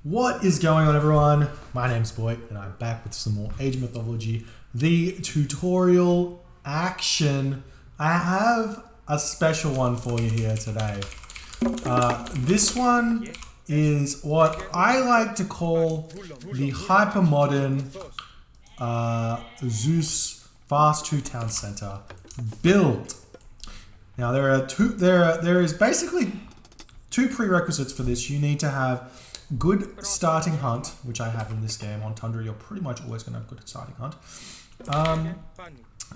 What is going on, everyone? My name's Boit and I'm back with some more Age Mythology, the tutorial action. I have a special one for you here today. This one is what I like to call the hypermodern Zeus Fast 2 Town Center build. Now there is basically two prerequisites for this. You need to have good starting hunt, which I have in this game. On Tundra, you're pretty much always going to have good starting hunt.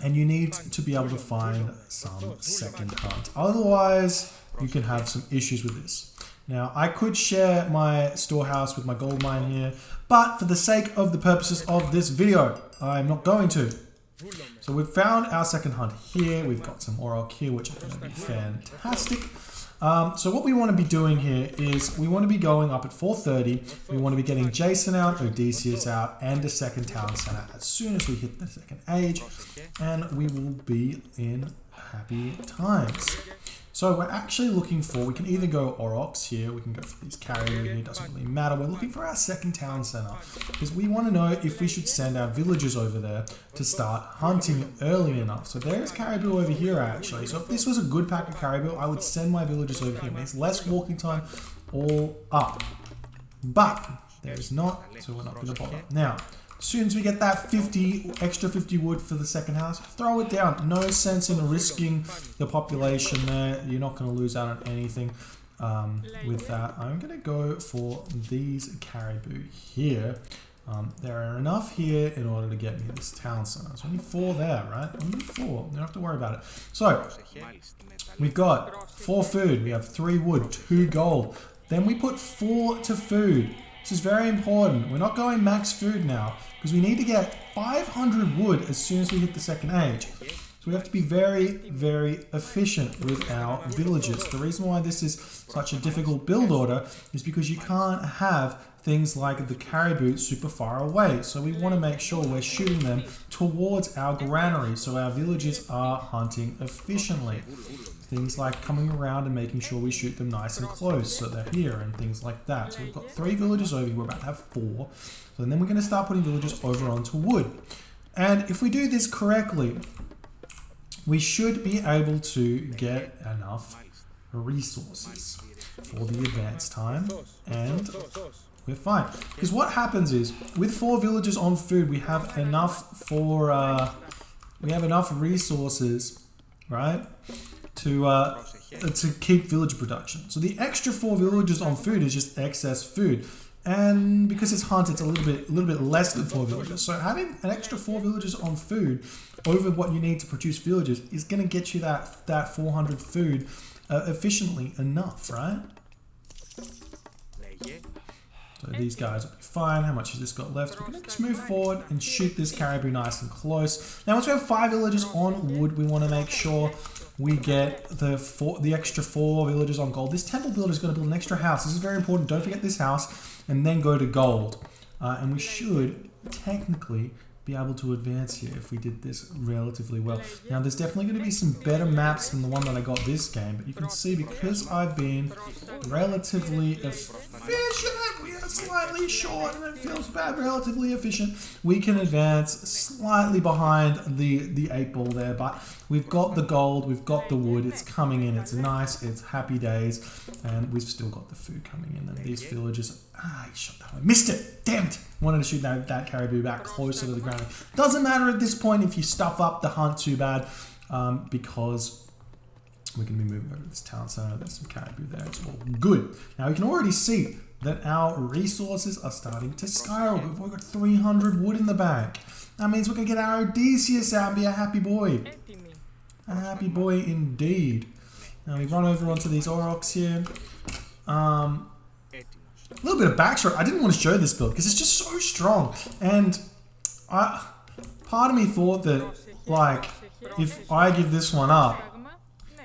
And you need to be able to find some second hunt. Otherwise, you can have some issues with this. Now, I could share my storehouse with my gold mine here, but for the sake of the purposes of this video, I'm not going to. So we've found our second hunt here. We've got some Orok here, which are going to be fantastic. So what we want to be doing here is we want to be going up at 4:30. We want to be getting Jason out, Odysseus out, and a second town center as soon as we hit the second age, and we will be in happy times. So we're actually looking for, we can either go Oroks here, we can go for these carrier here, it doesn't really matter. We're looking for our second town center because we want to know if we should send our villagers over there to start hunting early enough. So there's caribou over here actually. So if this was a good pack of caribou, I would send my villagers over here. It makes less walking time all up. But there's not, so we're not going to bother. Now, as soon as we get that extra 50 wood for the second house, throw it down. No sense in risking the population there. You're not going to lose out on anything with that. I'm going to go for these caribou here. There are enough here in order to get me this town center. There's only 4 there, right? Only 4. You don't have to worry about it. So, we've got 4 food. We have 3 wood, 2 gold. Then we put 4 to food. This is very important. We're not going max food now because we need to get 500 wood as soon as we hit the second age. So we have to be very, very efficient with our villages. The reason why this is such a difficult build order is because you can't have things like the caribou super far away. So we want to make sure we're shooting them towards our granary so our villages are hunting efficiently. Things like coming around and making sure we shoot them nice and close so they're here and things like that. So we've got 3 villagers over here, we're about to have 4. So then we're going to start putting villagers over onto wood. And if we do this correctly, we should be able to get enough resources for the advance time and we're fine. Because what happens is with 4 villagers on food, we have enough for, we have enough resources, right? To keep village production. So the extra 4 villagers on food is just excess food. And because it's hunt, it's a little bit less than 4 villagers. So having an extra 4 villagers on food over what you need to produce villagers is going to get you that 400 food efficiently enough, right? So these guys will be fine. How much has this got left? We're going to just move forward and shoot this caribou nice and close. Now once we have 5 villagers on wood, we want to make sure we get the extra 4 villagers on gold. This temple builder is going to build an extra house. This is very important. Don't forget this house and then go to gold. And we should technically be able to advance here if we did this relatively well. Now there's definitely going to be some better maps than the one that I got this game, but you can see because I've been relatively efficient, we are slightly short and it feels bad, relatively efficient, we can advance slightly behind the 8 ball there, but we've got the gold, we've got the wood, it's coming in, it's nice, it's happy days, and we've still got the food coming in, and these villagers, he shot that one, missed it, damn it, wanted to shoot that caribou back closer to the ground. Doesn't matter at this point if you stuff up the hunt too bad, because we're going to be moving over to this town center. There's some caribou there. It's all good. Now we can already see that our resources are starting to skyrocket. We've got 300 wood in the bank. That means we can get our Odysseus out and be a happy boy. A happy boy indeed. Now we run over onto these Oroks here. A little bit of backstory. I didn't want to show this build because it's just so strong. And part of me thought that, like, if I give this one up,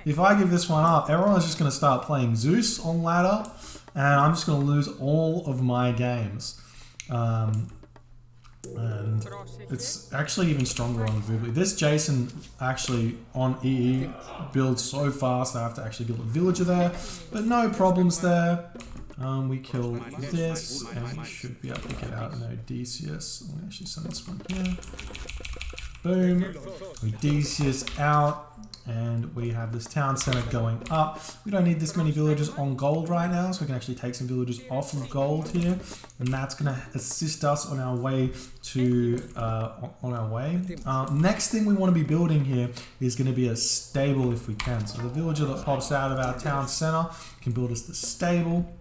everyone's just going to start playing Zeus on ladder, and I'm just going to lose all of my games. And it's actually even stronger on Vubli. This Jason actually on EE builds so fast, I have to actually build a villager there, but no problems there. We kill this, and we should be able to get out an Odysseus. I'm going to actually send this one here. Boom. Odysseus out, and we have this town center going up. We don't need this many villagers on gold right now, so we can actually take some villagers off of gold here, and that's going to assist us on our way to next thing we want to be building here is going to be a stable if we can. So the villager that pops out of our town center can build us the stable.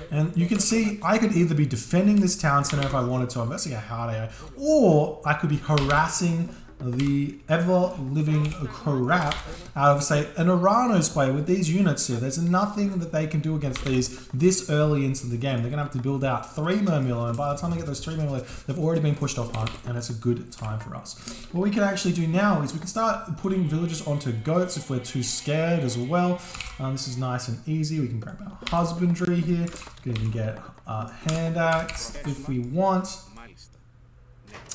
And you can see I could either be defending this town center if I wanted to, investing a hard AI, or I could be harassing the ever-living crap out of, say, an Uranos player with these units here. There's nothing that they can do against these this early into the game. They're going to have to build out 3 Murmillo, and by the time they get those 3 Murmillo, they've already been pushed off hunt, and it's a good time for us. What we can actually do now is we can start putting villagers onto goats if we're too scared as well. This is nice and easy. We can grab our husbandry here. We can get hand axe if we want.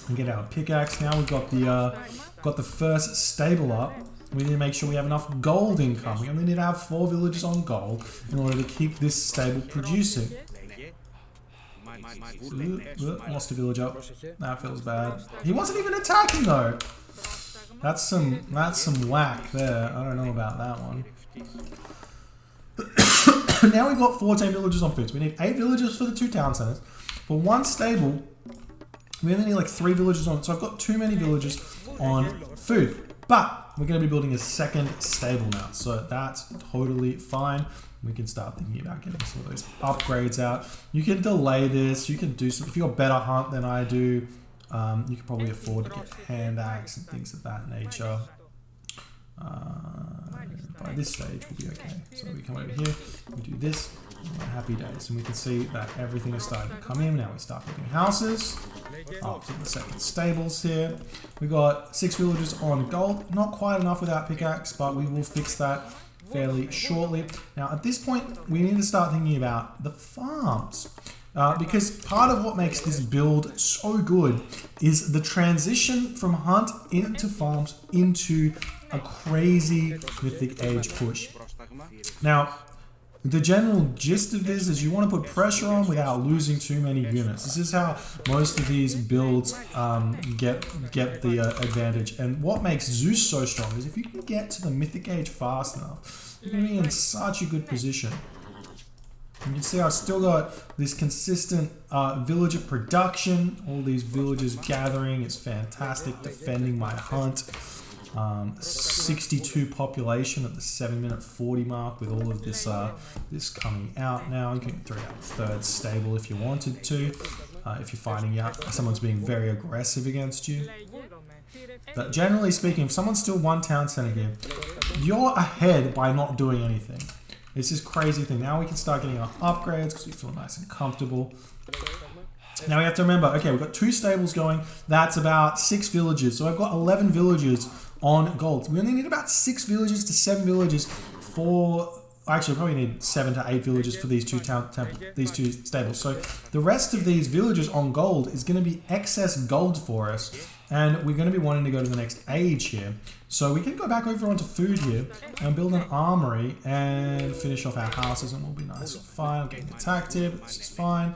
And get our pickaxe. Now we've got the first stable up. We need to make sure we have enough gold income. We only need to have 4 villagers on gold in order to keep this stable producing. Lost a villager. That feels bad. He wasn't even attacking though. That's some whack there. I don't know about that one. Now we've got 14 villagers on food. So we need 8 villagers for the 2 town centers. For 1 stable, we only need like 3 villagers on it, so I've got too many villagers on food. But we're going to be building a second stable now, so that's totally fine. We can start thinking about getting some of those upgrades out. You can delay this, you can do some, if you're a better hunt than I do, you can probably afford to get hand axe and things of that nature. By this stage we'll be okay. So we come over here, we do this, happy days, and we can see that everything is starting to come in. Now we start building houses up to the second stables here. We got 6 villagers on gold, not quite enough without pickaxe, but we will fix that fairly shortly. Now at this point we need to start thinking about the farms, because part of what makes this build so good is the transition from hunt into farms into a crazy Mythic Age push. Now the general gist of this is you want to put pressure on without losing too many units. This is how most of these builds get the advantage. And what makes Zeus so strong is if you can get to the Mythic Age fast enough, you're going to be in such a good position. You can see I've still got this consistent villager production. All these villagers gathering. It's fantastic. Defending my hunt. 62 population at the 7-minute 40 mark with all of this this coming out now. You can throw out a 3rd stable if you wanted to, if you're finding out someone's being very aggressive against you. But generally speaking, if someone's still 1 town center here, you're ahead by not doing anything. It's this crazy thing. Now we can start getting our upgrades because we feel nice and comfortable. Now we have to remember, okay, we've got 2 stables going. That's about 6 villagers. So I've got 11 villagers on gold. We only need about 6 villagers to 7 villagers for... Actually, we probably need 7 to 8 villagers for these 2 stables. So the rest of these villagers on gold is going to be excess gold for us. And we're going to be wanting to go to the next age here. So we can go back over onto food here and build an armory and finish off our houses, and we'll be nice and fine. I'm getting attacked here, but this is fine.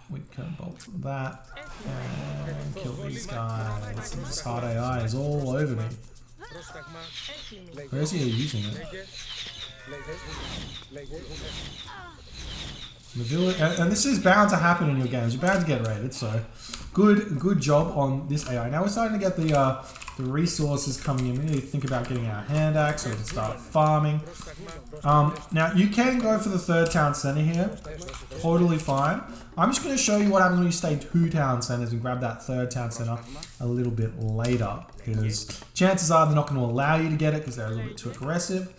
We can bolt that and kill these guys. This hard AI is all over me. Where is he using it? And this is bound to happen in your games. You're bound to get raided, so good job on this AI. Now we're starting to get the resources coming in. We need to think about getting our hand axe so we can start farming. Now you can go for the 3rd town center here. Totally fine. I'm just going to show you what happens when you stay 2 town centers and grab that 3rd town center a little bit later, because chances are they're not going to allow you to get it because they're a little bit too aggressive.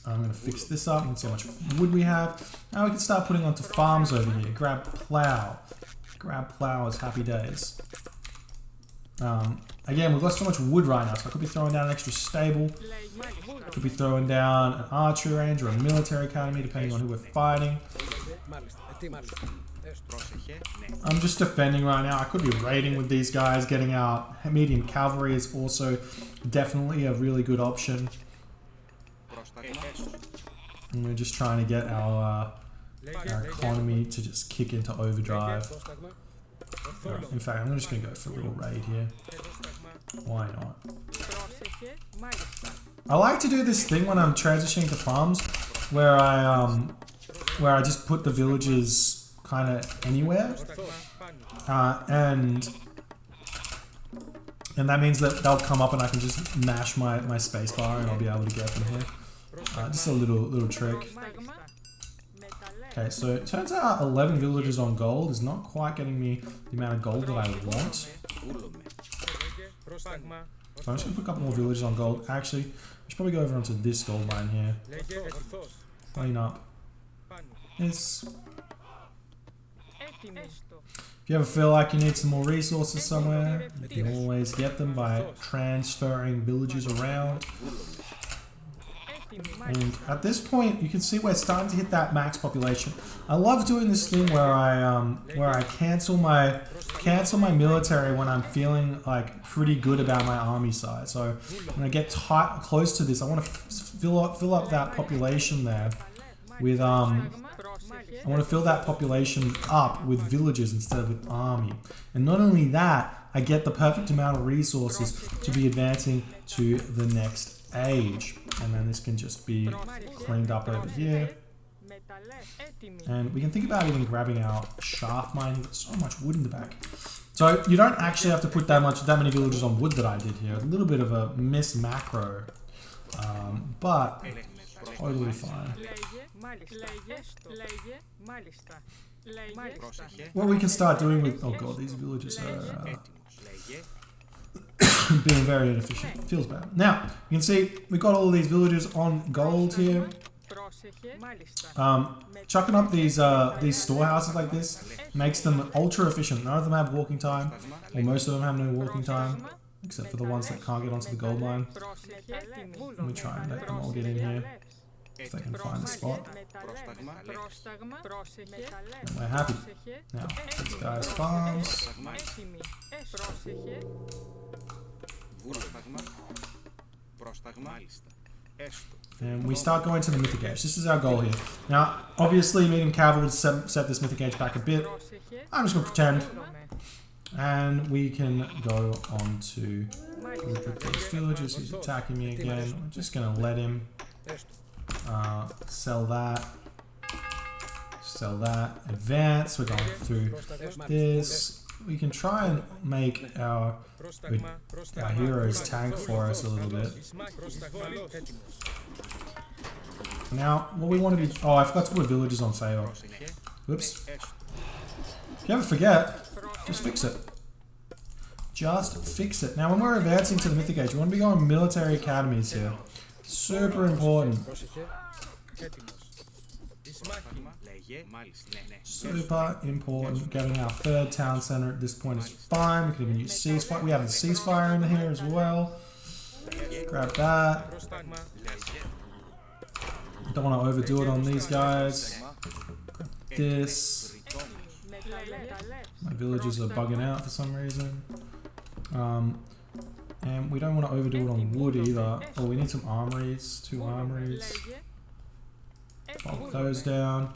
I'm going to fix this up. You can see how much wood we have. Now we can start putting onto farms over here. Grab plow. Grab plow is happy days. Again, we've got so much wood right now, so I could be throwing down an extra stable. Could be throwing down an archery range or a military academy, depending on who we're fighting. I'm just defending right now. I could be raiding with these guys. Getting out medium cavalry is also definitely a really good option. And we're just trying to get our economy to just kick into overdrive. In fact, I'm just going to go for a little raid here. Why not? I like to do this thing when I'm transitioning to farms, where I just put the villages kind of anywhere, and that means that they'll come up and I can just mash my spacebar and I'll be able to get them here. Just a little trick. Okay, so it turns out 11 villagers on gold is not quite getting me the amount of gold that I want. So I'm just gonna put a couple more villagers on gold. Actually, I should probably go over onto this gold mine here. Clean up this. If you ever feel like you need some more resources somewhere, you can always get them by transferring villagers around. And at this point, you can see we're starting to hit that max population. I love doing this thing where I cancel my military when I'm feeling like pretty good about my army size. So when I get close to this, I want to fill up that population there with I want to fill that population up with villagers instead of with army. And not only that, I get the perfect amount of resources to be advancing to the next age. And then this can just be cleaned up over here. And we can think about even grabbing our shaft mining. There's so much wood in the back. So you don't actually have to put that many villagers on wood that I did here. A little bit of a miss macro. But totally fine. What we can start doing with... Oh god, these villagers are being very inefficient. Feels bad. Now, you can see we've got all of these villagers on gold here. Chucking up these storehouses like this makes them ultra efficient. None of them have walking time, or most of them have no walking time, except for the ones that can't get onto the gold mine. Let me try and let them all get in here, if they can find a spot. And we're happy. Now, these guys farms. And we start going to the mythic age. This is our goal here. Now, obviously, meeting Cav would set this mythic age back a bit. I'm just going to pretend. And we can go on to these villagers. He's attacking me again. I'm just going to let him sell that. Sell that. Advance. We're going through this. We can try and make our heroes tank for us a little bit. Now, what we want to be... Oh, I forgot to put villagers on favor. Whoops. If you ever forget, just fix it. Just fix it. Now, when we're advancing to the mythic age, we want to be going military academies here. Super important. Super important. Getting our third town center at this point is fine. We can even use ceasefire. We have the ceasefire in here as well. Grab that. Don't want to overdo it on these guys. Grab this. My villagers are bugging out for some reason. And we don't want to overdo it on wood either. Oh, we need some armories. 2 armories. Bulk those down.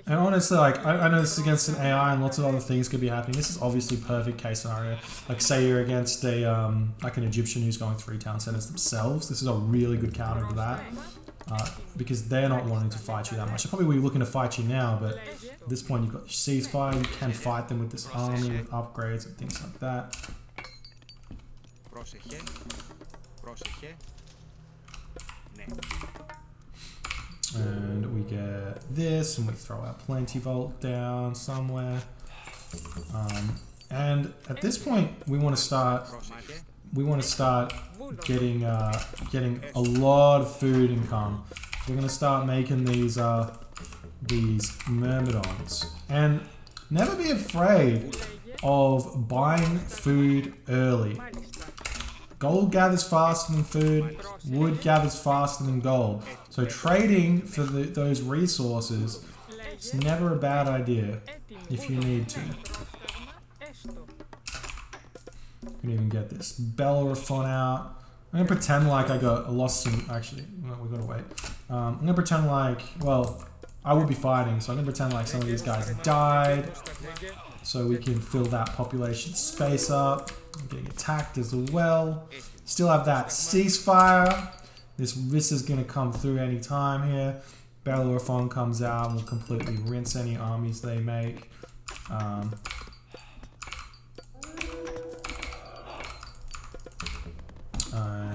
And honestly, like, I know this is against an AI and lots of other things could be happening. This is obviously perfect case scenario. Like, say you're against a like an Egyptian who's going 3 town centers themselves. This is a really good counter to that. Because they're not wanting to fight you that much. They're probably looking to fight you now, but at this point you've got your ceasefire. You can fight them with this army, with upgrades and things like that. And we get this, and we throw our plenty vault down somewhere. And at this point, we want to start getting a lot of food income. We're going to start making these myrmidons, and never be afraid of buying food early. Gold gathers faster than food, wood gathers faster than gold. So trading for those resources is never a bad idea if you need to. You can even get this Bellerophon out. I'm gonna pretend like I lost some. Actually, no, we gotta wait. I'm gonna pretend like, well, I will be fighting, so I'm gonna pretend like some of these guys died, so we can fill that population space up. I'm getting attacked as well. Still have that ceasefire. This is gonna come through any time here. Bellerophon comes out and will completely rinse any armies they make.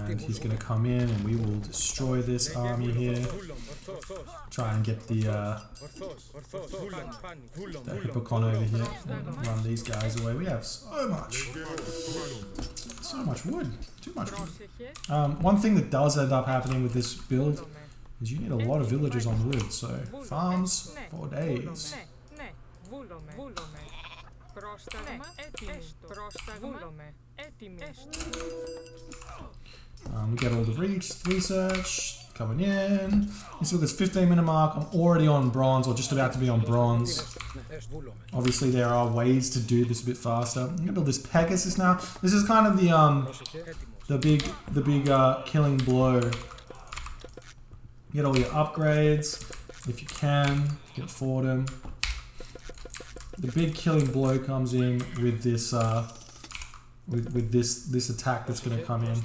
And he's going to come in and we will destroy this army here. Try and get the Hippocon over here and run these guys away. We have so much wood. Too much wood. One thing that does end up happening with this build is you need a lot of villagers on wood. So farms for days. We get all the research coming in. You see this 15-minute mark. I'm already on bronze, or just about to be on bronze. Obviously, there are ways to do this a bit faster. I'm gonna build this Pegasus now. This is kind of the big killing blow. Get all your upgrades if you can. Get Fordham. The big killing blow comes in with this this attack that's going to come in,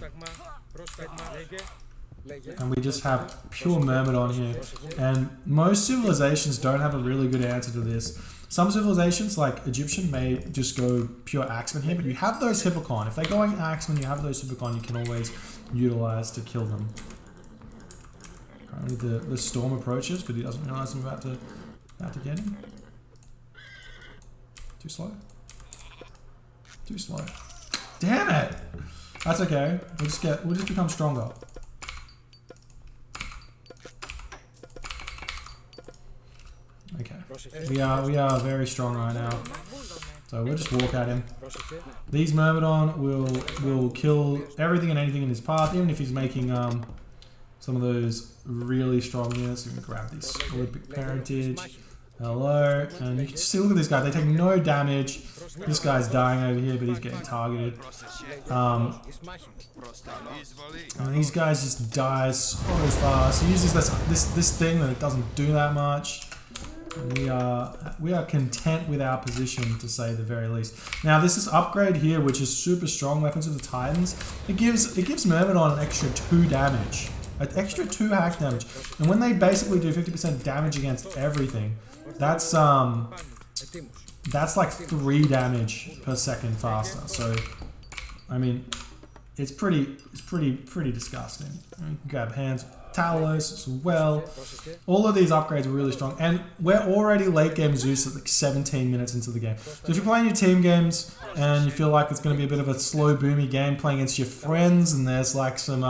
and we just have pure Myrmidon here. And most civilizations don't have a really good answer to this. Some civilizations, like Egyptian, may just go pure Axemen here, but you have those Hippocon. If they're going Axemen, you have those Hippocon you can always utilize to kill them. Currently the storm approaches, but he doesn't realize I'm about to get him. Too slow. Too slow. Damn it! That's okay. We'll just become stronger. Okay. We are very strong right now. So we'll just walk at him. These Myrmidon will kill everything and anything in his path, even if he's making some of those really strong units. We can grab this Olympic parentage. Hello, and you can see, look at this guy, they take no damage. This guy's dying over here, but he's getting targeted. And these guys just die so fast. He uses this thing that it doesn't do that much. And we are content with our position, to say the very least. Now this is upgrade here, which is super strong, Weapons of the Titans. It gives Myrmidon an extra 2 damage. An extra 2 hack damage. And when they basically do 50% damage against everything, that's like 3 damage per second faster. So, I mean, it's pretty disgusting. You can grab hands, Talos as well. All of these upgrades are really strong, and we're already late game Zeus at like 17 minutes into the game. So if you're playing your team games and you feel like it's going to be a bit of a slow, boomy game playing against your friends, and there's like some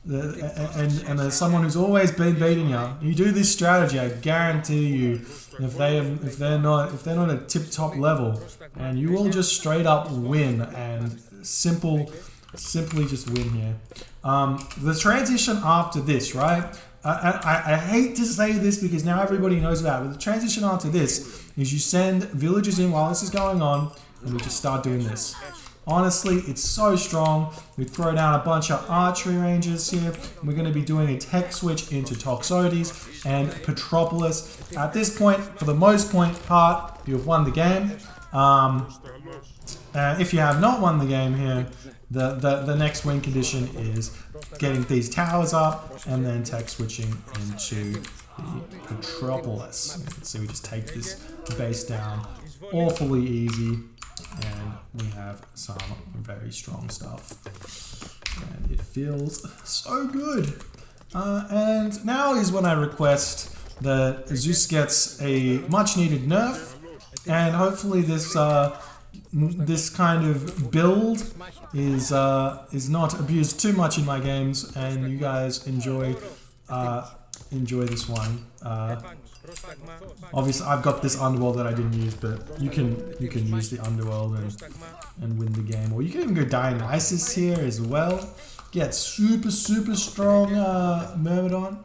and there's someone who's always been beating you. You do this strategy, I guarantee you, if they're not at tip-top level, and you will just straight up win and simply just win here. The transition after this, right? I hate to say this because now everybody knows about it, but the transition after this is you send villagers in while this is going on, and we just start doing this. Honestly, it's so strong. We throw down a bunch of archery ranges here. We're going to be doing a tech switch into Toxotes and Petropolis. At this point, for the most part, you've won the game. If you have not won the game here, the next win condition is getting these towers up and then tech switching into the Petropolis. You can see we just take this base down awfully easy. And we have some very strong stuff, and it feels so good. And now is when I request that Zeus gets a much needed nerf, and hopefully this this kind of build is not abused too much in my games, and you guys enjoy this one. Obviously, I've got this underworld that I didn't use, but you can use the underworld and win the game, or you can even go Dionysus here as well. Get super strong Myrmidon,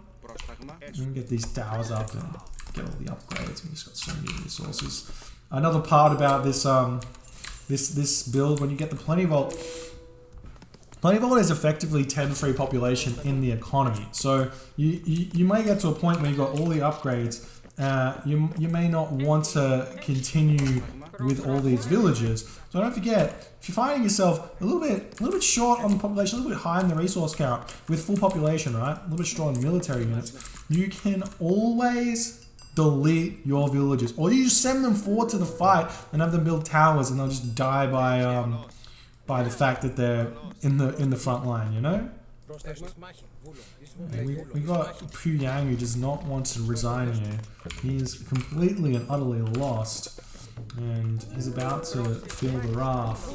and get these towers up and get all the upgrades. We just got so many resources. Another part about this this build, when you get the Plenty Vault, Plentyvolt is effectively 10 free population in the economy. So you may get to a point where you've got all the upgrades. You may not want to continue with all these villages. So don't forget, if you're finding yourself a little bit short on the population, a little bit high in the resource count with full population, right? A little bit strong in military units, you can always delete your villages, or you just send them forward to the fight and have them build towers, and they'll just die by the fact that they're in the front line, you know. We got Puyang, who does not want to resign here. He is completely and utterly lost, and he's about to feel the wrath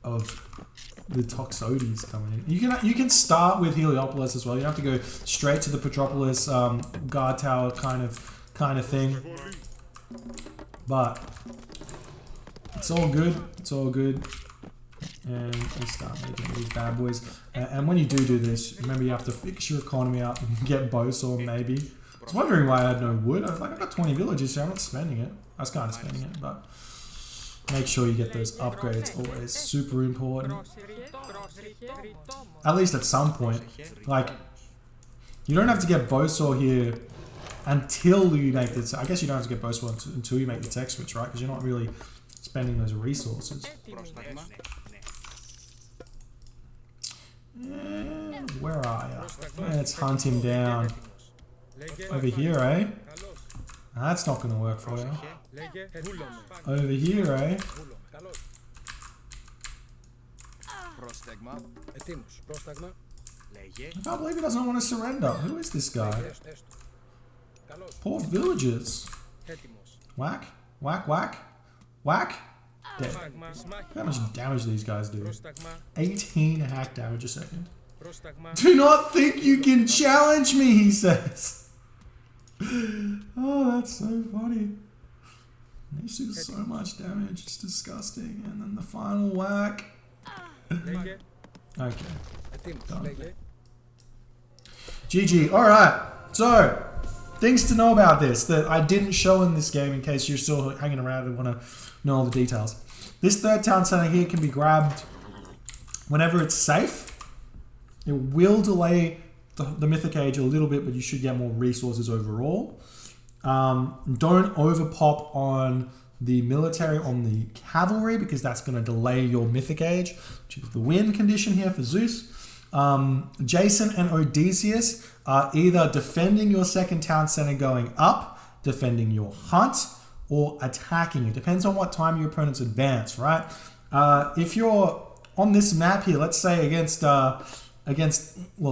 of the Toxotes coming in. You can start with Heliopolis as well. You don't have to go straight to the Petropolis guard tower kind of thing. But it's all good. It's all good. And we start making these bad boys. And when you do this, remember you have to fix your economy up and get Bosaw maybe. I was wondering why I had no wood. I was like, I've got 20 villages here. I'm not spending it. I was kind of spending it, but make sure you get those upgrades. Always super important. At least at some point. Like, you don't have to get Bosaw here until you make the... I guess you don't have to get Bosaw until you make the tech switch, right? Because you're not really spending those resources. Where are you? Let's hunt him down. Over here, eh? That's not going to work for you. Over here, eh? I can't believe he doesn't want to surrender. Who is this guy? Poor villagers. Whack, whack, whack, whack. Dead. How much damage these guys do? 18 hack damage a second. Do not think you can challenge me, he says. Oh, that's so funny. They do so much damage, it's disgusting. And then the final whack. Okay. Done. GG. Alright. So, things to know about this that I didn't show in this game in case you're still hanging around and want to know all the details. This third town center here can be grabbed whenever it's safe. It will delay the Mythic Age a little bit, but you should get more resources overall. Don't overpop on the military, on the cavalry, because that's going to delay your Mythic Age, which is the win condition here for Zeus. Jason and Odysseus are either defending your second town center going up, defending your hunt, or attacking. It depends on what time your opponents advance, right? If you're on this map here, let's say against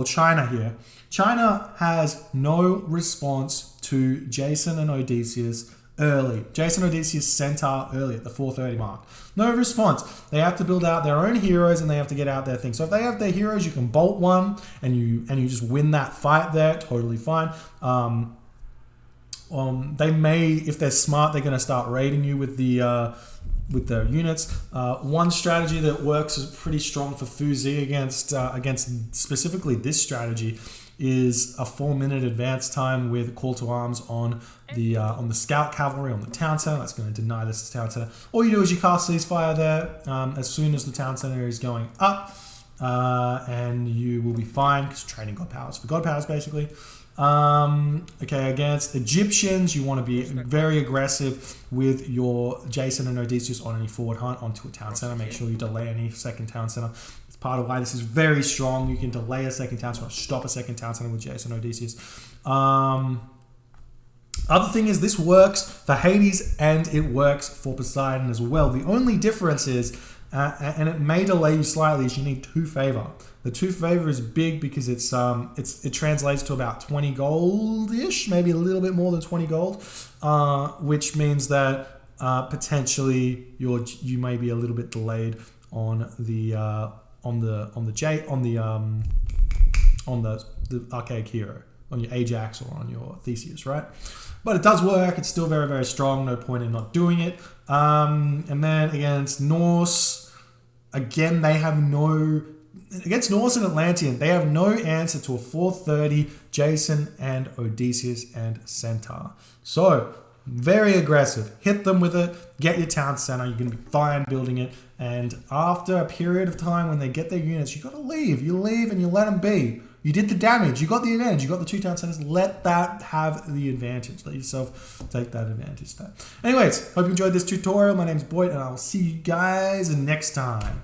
China here. China has no response to Jason and Odysseus early. Jason and Odysseus Centaur early at the 4:30 mark. No response. They have to build out their own heroes and they have to get out their thing. So if they have their heroes, you can bolt one and you just win that fight there. Totally fine. They may, if they're smart, they're going to start raiding you with the units. One strategy that works is pretty strong for Fuzi against specifically this strategy is a 4-minute advance time with call to arms on the scout cavalry on the town center. That's going to deny this town center. All you do is you cast ceasefire there as soon as the town center is going up, and you will be fine because trading god powers for god powers basically. Okay, against Egyptians, you want to be very aggressive with your Jason and Odysseus on any forward hunt onto a town center. Make sure you delay any second town center. It's part of why this is very strong. You can delay a second town center, stop a second town center with Jason and Odysseus. Other thing is this works for Hades and it works for Poseidon as well. The only difference is, and it may delay you slightly, is you need 2 favor. The 2 favor is big because it translates to about 20 gold-ish, maybe a little bit more than 20 gold, which means that potentially you may be a little bit delayed on the archaic hero, on your Ajax or on your Theseus, right? But it does work. It's still very, very strong. No point in not doing it. And then against Norse, again, they have no... Against Norse and Atlantean, they have no answer to a 4:30 Jason and Odysseus and Centaur. So, Very aggressive. Hit them with it. Get your town center. You're going to be fine building it. And after a period of time when they get their units, you got to leave. You leave and you let them be. You did the damage. You got the advantage. You got the 2 town centers. Let that have the advantage. Let yourself take that advantage there. Anyways, hope you enjoyed this tutorial. My name's Boit, and I'll see you guys next time.